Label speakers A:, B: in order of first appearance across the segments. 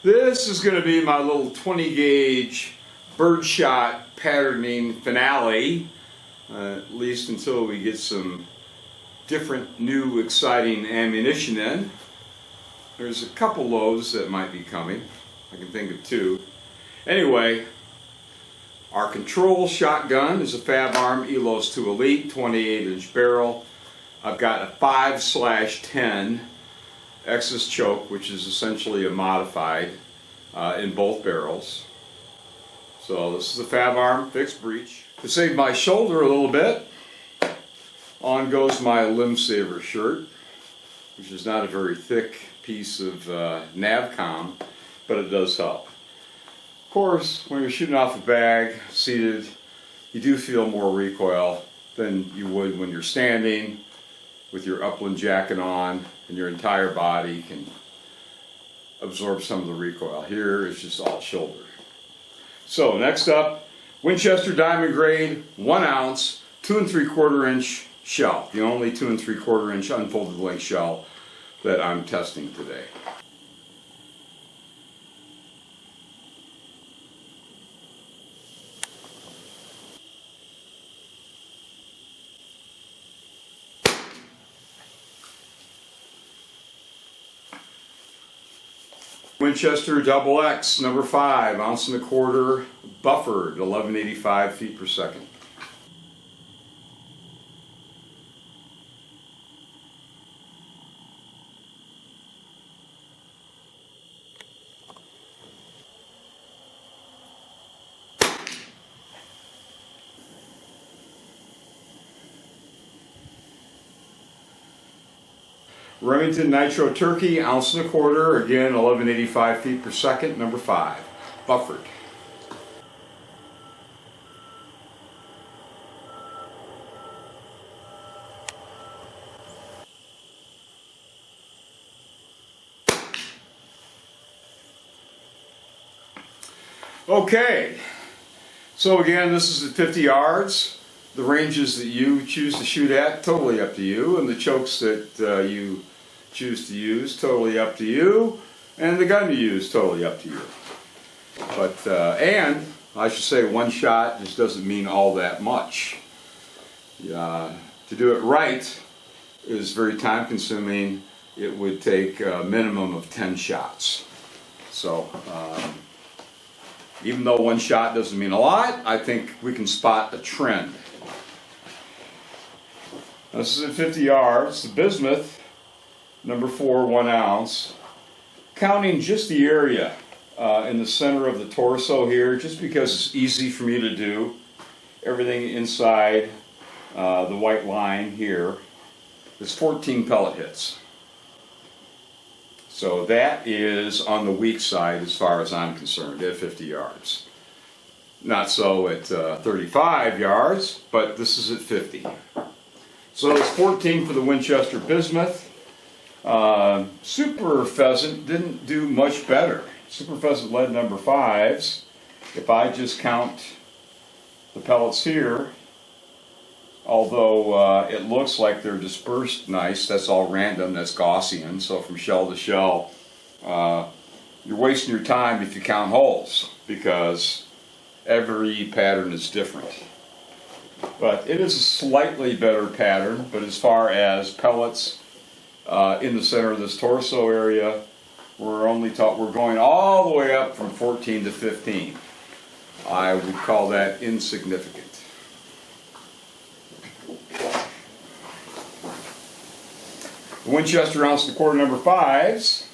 A: This is going to be my little 20 gauge birdshot patterning finale, at least until we get some different new exciting ammunition in. There's a couple loads that might be coming. I can think of two. Anyway, our control shotgun is a Fabarm Elos 2 Elite 28-inch barrel. I've got a 5/10 Excess choke, which is essentially a modified in both barrels. So this is a Fabarm fixed breech. To save my shoulder a little bit, on goes my limb saver shirt, which is not a very thick piece of Navcom, but it does help. Of course, when you're shooting off a bag, seated, you do feel more recoil than you would when you're standing with your upland jacket on, and your entire body can absorb some of the recoil. Here it's just all shoulder. So next up, Winchester Diamond Grade 1 ounce 2 3/4 inch shell, the only 2 3/4 inch unfolded length shell that I'm testing today. Winchester Double X number 5, 1.25 ounce, buffered, 1185 feet per second. Remington Nitro Turkey, 1.25 ounces, again 1185 feet per second, number 5, buffered. Okay, so again, this is at 50 yards. The ranges that you choose to shoot at, totally up to you, and the chokes that you choose to use, totally up to you, and the gun you use, totally up to you. But, and I should say, one shot just doesn't mean all that much. To do it right is very time consuming. It would take a minimum of 10 shots. So, even though one shot doesn't mean a lot, I think we can spot a trend. This is at 50 yards, the bismuth, number 4, 1 ounce. Counting just the area in the center of the torso here, just because it's easy for me to do. Everything inside the white line here is 14 pellet hits. So that is on the weak side as far as I'm concerned at 50 yards. Not so at 35 yards, but this is at 50. So it's 14 for the Winchester bismuth. Super Pheasant didn't do much better. Super Pheasant lead number 5s. If I just count the pellets here, although it looks like they're dispersed nice, that's all random, that's Gaussian, so from shell to shell, you're wasting your time if you count holes, because every pattern is different. But it is a slightly better pattern, but as far as pellets in the center of this torso area, we're going all the way up from 14 to 15. I would call that insignificant. The Winchester 1.25 ounce number 5s,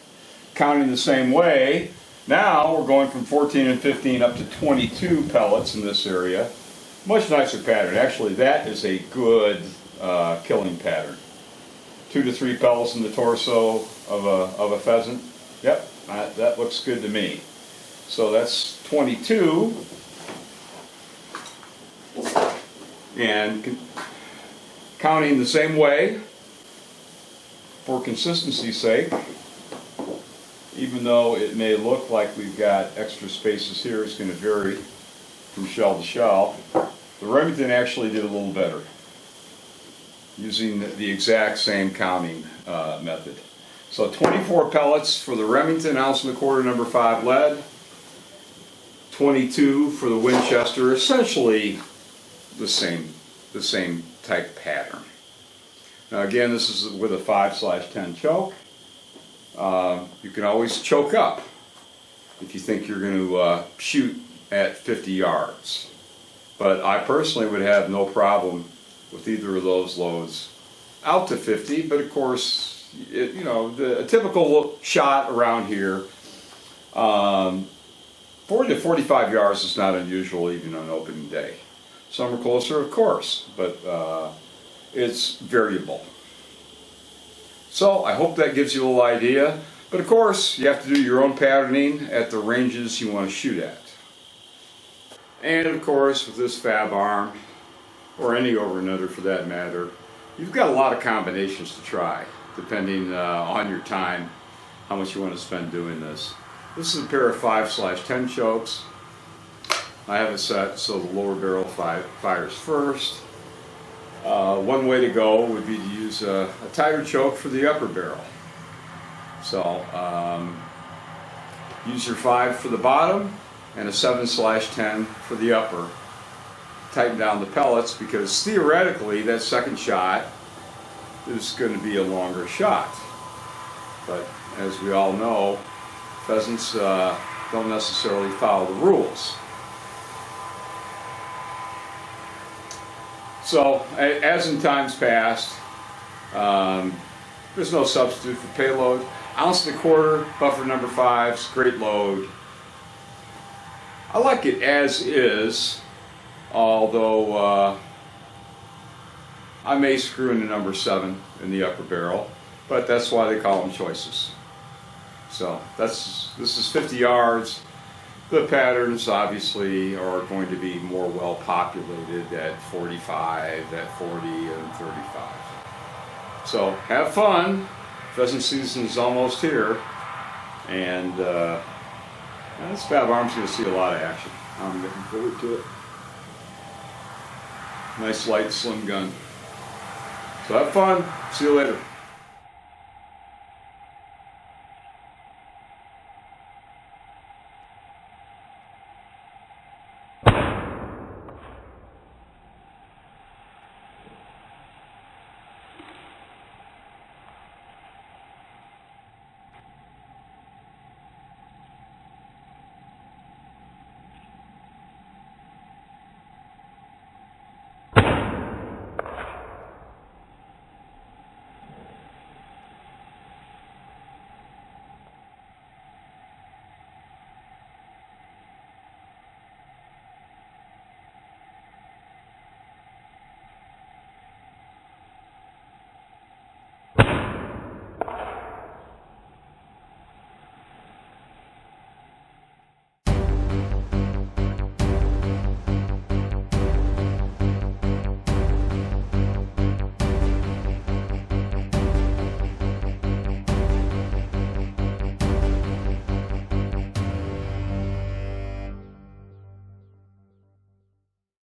A: counting the same way. Now we're going from 14 and 15 up to 22 pellets in this area. Much nicer pattern. Actually, that is a good killing pattern. 2 to 3 pellets in the torso of a pheasant. Yep, that looks good to me. So that's 22. And counting the same way, for consistency's sake, even though it may look like we've got extra spaces here, it's going to vary from shell to shell. The Remington actually did a little better, using the exact same counting method. So 24 pellets for the Remington 1.25 ounce number 5 lead, 22 for the Winchester, essentially the same type pattern. Now again, this is with a 5/10 choke. You can always choke up if you think you're going to shoot at 50 yards. But I personally would have no problem with either of those loads out to 50, but of course, a typical shot around here, 40 to 45 yards is not unusual even on opening day. Some are closer, of course, but it's variable. So I hope that gives you a little idea. But of course, you have to do your own patterning at the ranges you want to shoot at. And of course, with this Fabarm, or any over and under for that matter, you've got a lot of combinations to try, depending on your time, how much you want to spend doing this. This is a pair of 5/10 chokes. I have it set so the lower barrel fires first. One way to go would be to use a tighter choke for the upper barrel. So use your 5 for the bottom and a 7/10 for the upper. Tighten down the pellets because theoretically that second shot is going to be a longer shot. But as we all know, pheasants don't necessarily follow the rules. So, as in times past, there's no substitute for payload. 1.25 ounce buffer number 5's great load. I like it as is, although I may screw in the number 7 in the upper barrel, but that's why they call them choices. So this is 50 yards. The patterns obviously are going to be more well populated at 45, at 40, and 35. So have fun. Pheasant season is almost here, and this Fabarm's going to see a lot of action. I'm looking forward to it. Nice light, slim gun. So have fun. See you later.